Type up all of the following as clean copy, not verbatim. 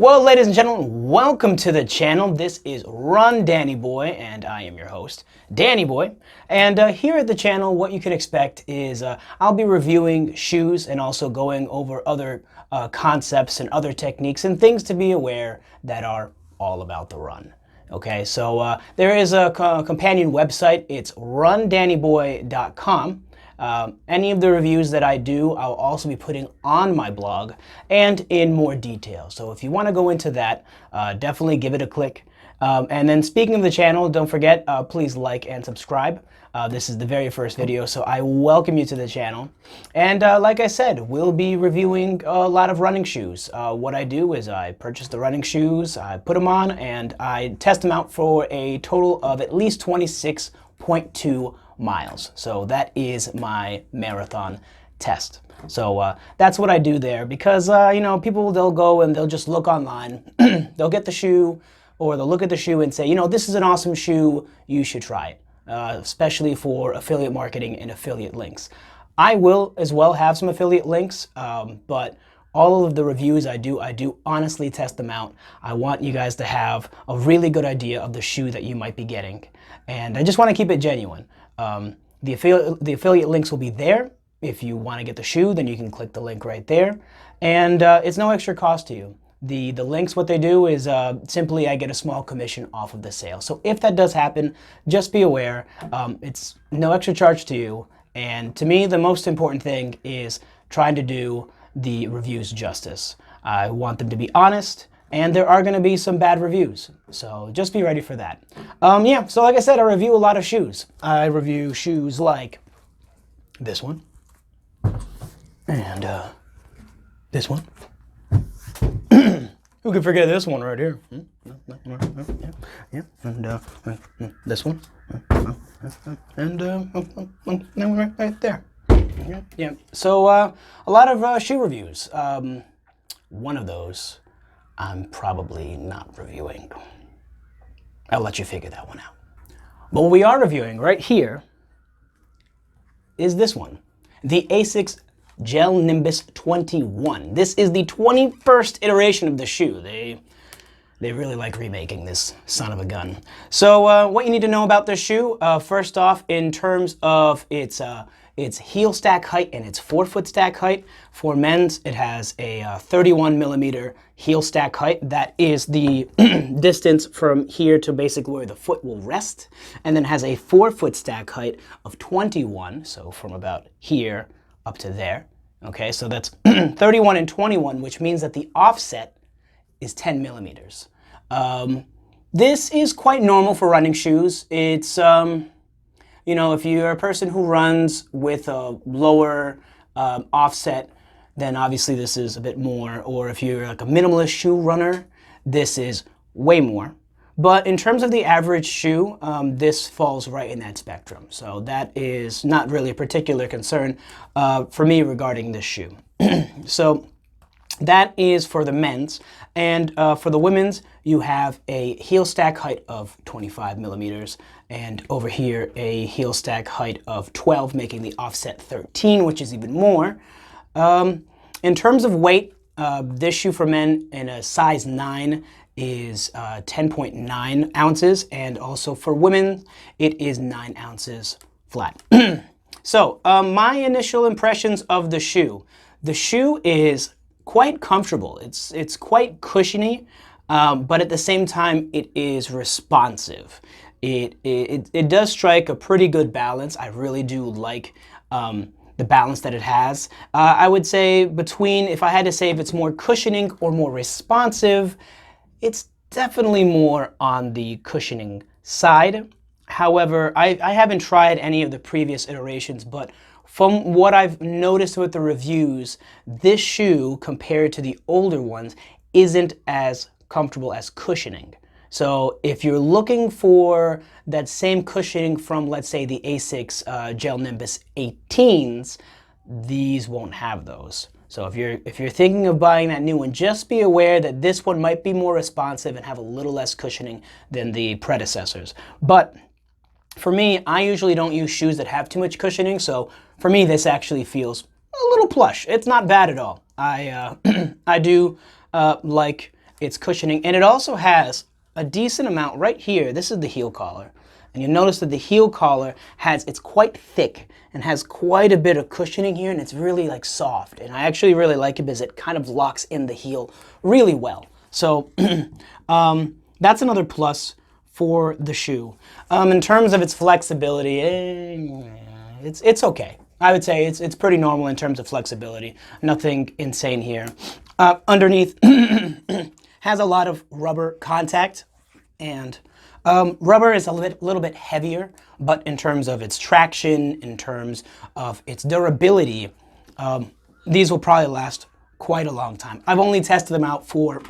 Well, ladies and gentlemen, welcome to the channel. This is Run Danny Boy, and I am your host, Danny Boy. And here at the channel, what you can expect is I'll be reviewing shoes and also going over other concepts and other techniques and things to be aware that are all about the run. Okay, so there is a companion website. It's rundannyboy.com. Any of the reviews that I do, I'll also be putting on my blog and in more detail. So if you want to go into that, definitely give it a click. And then speaking of the channel, don't forget, please like and subscribe. This is the very first video, so I welcome you to the channel. And like I said, we'll be reviewing a lot of running shoes. What I do is I purchase the running shoes, I put them on, and I test them out for a total of at least 26.2 miles. So that is my marathon test. So that's what I do there because, you know, people, they'll go and they'll just look online. They'll get the shoe or they'll look at the shoe and say, you know, this is an awesome shoe, you should try it, especially for affiliate marketing and affiliate links. I will as well have some affiliate links, but all of the reviews I do honestly test them out. I want you guys to have a really good idea of the shoe that you might be getting. And I just want to keep it genuine. The affiliate links will be there. If you want to get the shoe, then you can click the link right there. And it's no extra cost to you. The links, what they do is simply I get a small commission off of the sale. So if that does happen, just be aware. It's no extra charge to you. And to me, the most important thing is trying to do the reviews justice. I want them to be honest. And there are going to be some bad reviews, so just be ready for that. Yeah, so like I said, I review a lot of shoes. I review shoes like this one, and this one. Who could forget this one right here? Yeah, and this one, and right there. Yeah. So a lot of shoe reviews. One of those I'm probably not reviewing. I'll let you figure that one out. But what we are reviewing right here is this one, the Asics Gel Nimbus 21. This is the 21st iteration of the shoe. They really like remaking this son of a gun. So what you need to know about this shoe, first off, in terms of its heel stack height and its forefoot stack height. For men's, it has a 31 millimeter heel stack height. That is the distance from here to basically where the foot will rest. And then has a forefoot stack height of 21, so from about here up to there. Okay, so that's 31 and 21, which means that the offset is 10 millimeters. This is quite normal for running shoes. It's you know, if you're a person who runs with a lower offset, then obviously this is a bit more. Or if you're like a minimalist shoe runner, this is way more. But in terms of the average shoe, this falls right in that spectrum. So that is not really a particular concern for me regarding this shoe. So that is for the men's. And for the women's, you have a heel stack height of 25 millimeters. And over here, a heel stack height of 12, making the offset 13, which is even more. In terms of weight, this shoe for men in a size 9 is 10.9 ounces. And also for women, it is 9 ounces flat. So my initial impressions of the shoe. The shoe is quite comfortable. It's quite cushiony, but at the same time, it is responsive. It does strike a pretty good balance. I really do like the balance that it has. I would say between, if I had to say if it's more cushioning or more responsive, it's definitely more on the cushioning side. However, I haven't tried any of the previous iterations, but from what I've noticed with the reviews, this shoe compared to the older ones isn't as comfortable as cushioning. So if you're looking for that same cushioning from, let's say, the Asics Gel Nimbus 18s, these won't have those. So if you're thinking of buying that new one, just be aware that this one might be more responsive and have a little less cushioning than the predecessors. But for me, I usually don't use shoes that have too much cushioning, so for me this actually feels a little plush. It's not bad at all. I do like its cushioning. And it also has a decent amount right here. This is the heel collar. And you'll notice that the heel collar it's quite thick and has quite a bit of cushioning here, and it's really like soft. And I actually really like it because it kind of locks in the heel really well. So that's another plus for the shoe. In terms of its flexibility, it's okay. I would say it's pretty normal in terms of flexibility. Nothing insane here. Underneath has a lot of rubber contact, and rubber is a little bit heavier, but in terms of its traction, in terms of its durability, these will probably last quite a long time. I've only tested them out for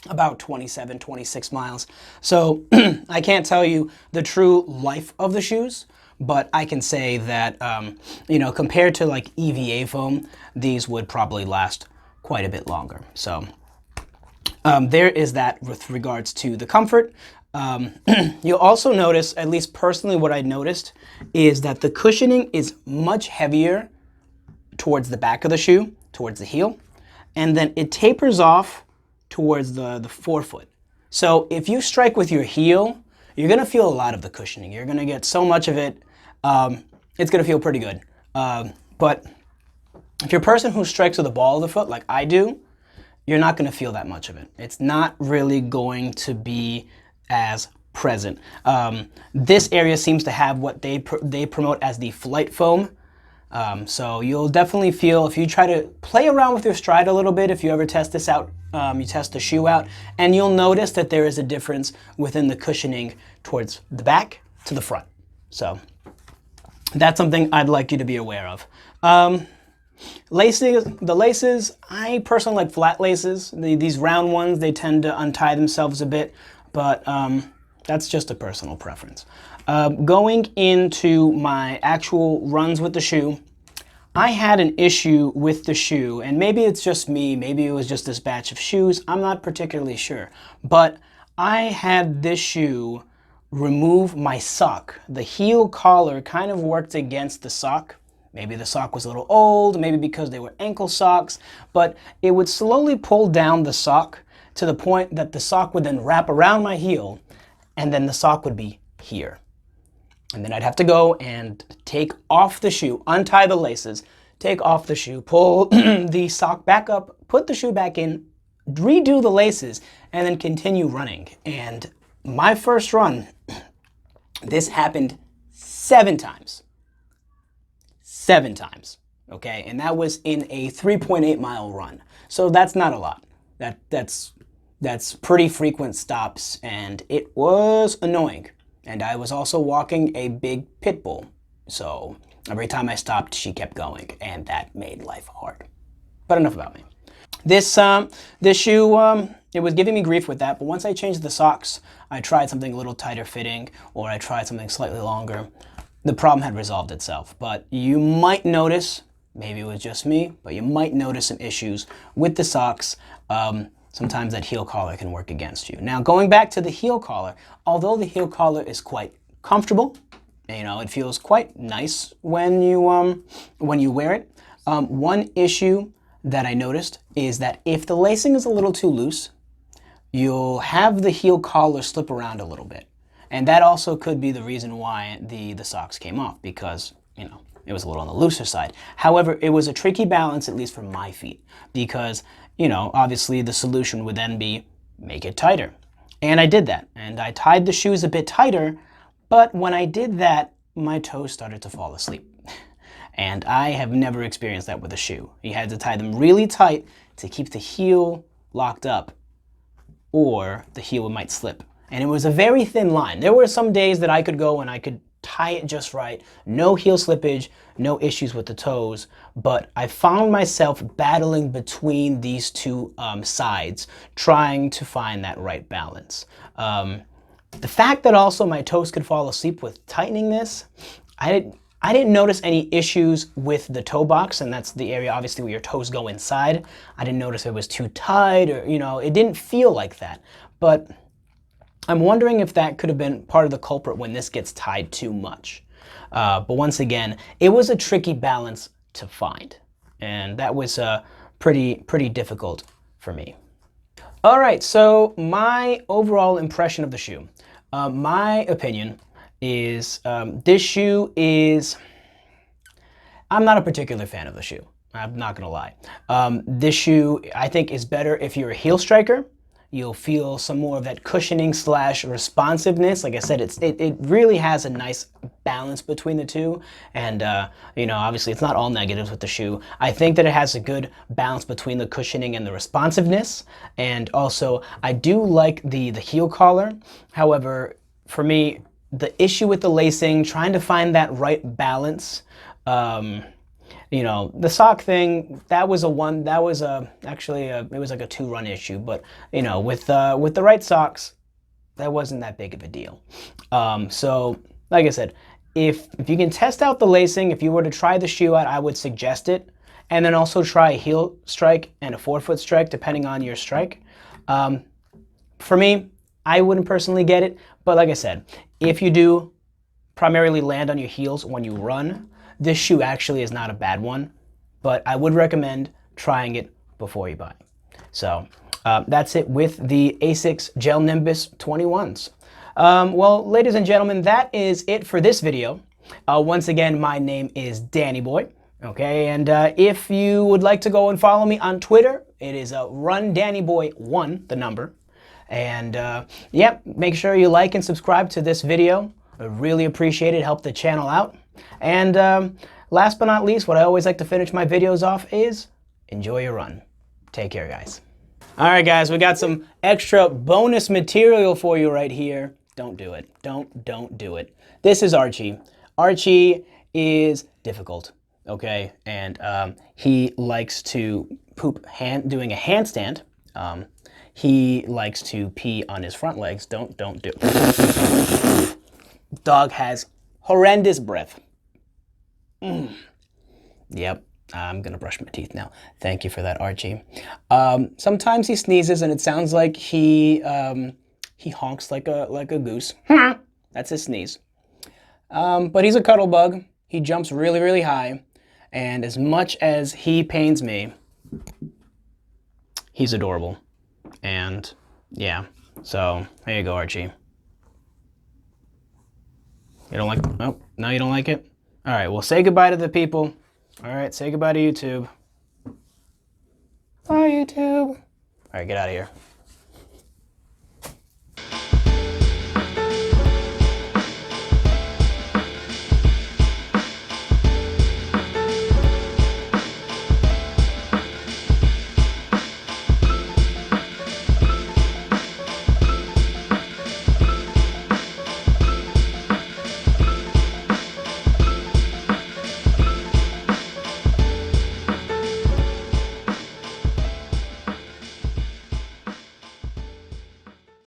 about 27, 26 miles. So I can't tell you the true life of the shoes, but I can say that, you know, compared to like EVA foam, these would probably last quite a bit longer. So there is that with regards to the comfort. You'll also notice, at least personally what I noticed, is that the cushioning is much heavier towards the back of the shoe, towards the heel, and then it tapers off towards the forefoot. So if you strike with your heel, you're gonna feel a lot of the cushioning. You're gonna get so much of it, it's gonna feel pretty good. But if you're a person who strikes with the ball of the foot like I do, you're not gonna feel that much of it. It's not really going to be as present. This area seems to have what they promote as the flight foam. So you'll definitely feel, if you try to play around with your stride a little bit, if you ever test this out, you test the shoe out, and you'll notice that there is a difference within the cushioning towards the back to the front. So that's something I'd like you to be aware of. The laces, I personally like flat laces. These round ones, they tend to untie themselves a bit, but that's just a personal preference. Going into my actual runs with the shoe, I had an issue with the shoe, and maybe it's just me, maybe it was just this batch of shoes, I'm not particularly sure. But I had this shoe remove my sock. The heel collar kind of worked against the sock. Maybe the sock was a little old, maybe because they were ankle socks, but it would slowly pull down the sock to the point that the sock would then wrap around my heel, and then the sock would be here. And then I'd have to go and take off the shoe, untie the laces, take off the shoe, pull the sock back up, put the shoe back in, redo the laces, and then continue running. And my first run, this happened 7 times. 7 times, okay? And that was in a 3.8 mile run. So that's not a lot. That's pretty frequent stops, and it was annoying. And I was also walking a big pit bull. So every time I stopped, she kept going, and that made life hard. But enough about me. This shoe, it was giving me grief with that, but once I changed the socks, I tried something a little tighter fitting, or I tried something slightly longer, the problem had resolved itself. But you might notice, maybe it was just me, but you might notice some issues with the socks. Sometimes that heel collar can work against you. Now, going back to the heel collar, although the heel collar is quite comfortable, you know, it feels quite nice when you wear it. One issue that I noticed is that if the lacing is a little too loose, you'll have the heel collar slip around a little bit. And that also could be the reason why the socks came off, because, you know, it was a little on the looser side. However, it was a tricky balance, at least for my feet, because, you know, obviously the solution would then be make it tighter. And I did that, and I tied the shoes a bit tighter, but when I did that, my toes started to fall asleep. And I have never experienced that with a shoe. You had to tie them really tight to keep the heel locked up, or the heel might slip. And it was a very thin line. There were some days that I could go and I could tie it just right, no heel slippage, no issues with the toes, but I found myself battling between these two sides, trying to find that right balance. The fact that also my toes could fall asleep with tightening this, I didn't notice any issues with the toe box, and that's the area obviously where your toes go inside. I didn't notice it was too tight, or, you know, it didn't feel like that. But I'm wondering if that could have been part of the culprit when this gets tied too much. But once again, it was a tricky balance to find, and that was pretty difficult for me. All right, so my overall impression of the shoe. My opinion is this shoe is, I'm not a particular fan of the shoe. I'm not gonna lie. This shoe, I think, is better if you're a heel striker. You'll feel some more of that cushioning slash responsiveness. Like I said, it really has a nice balance between the two. And, you know, obviously it's not all negatives with the shoe. I think that it has a good balance between the cushioning and the responsiveness. And also, I do like the heel collar. However, for me, the issue with the lacing, trying to find that right balance, you know, the sock thing, it was like a 2-run issue, but you know, with the right socks, that wasn't that big of a deal. So like I said, if you can test out the lacing, if you were to try the shoe out, I would suggest it. And then also try a heel strike and a forefoot strike, depending on your strike. For me, I wouldn't personally get it, but like I said, if you do primarily land on your heels when you run, this shoe actually is not a bad one, but I would recommend trying it before you buy. So that's it with the Asics Gel Nimbus 21s. Well, ladies and gentlemen, that is it for this video. Once again, my name is Danny Boy. Okay, and if you would like to go and follow me on Twitter, it is RunDannyBoy1, the number. And yeah, make sure you like and subscribe to this video. I really appreciate it. Help the channel out. And last but not least, what I always like to finish my videos off is enjoy your run. Take care, guys. All right, guys, we got some extra bonus material for you right here. Don't do it. Don't do it. This is Archie. Archie is difficult, okay? And he likes to poop doing a handstand. He likes to pee on his front legs. Don't do it. Dog has horrendous breath. Yep, I'm gonna brush my teeth now. Thank you for that, Archie. Sometimes he sneezes and it sounds like he honks like a goose. That's his sneeze. But he's a cuddle bug. He jumps really, really high. And as much as he pains me, he's adorable. And yeah, so there you go, Archie. You don't like, oh, no, you don't like it? All right, well, say goodbye to the people. All right, say goodbye to YouTube. Bye, YouTube. All right, get out of here.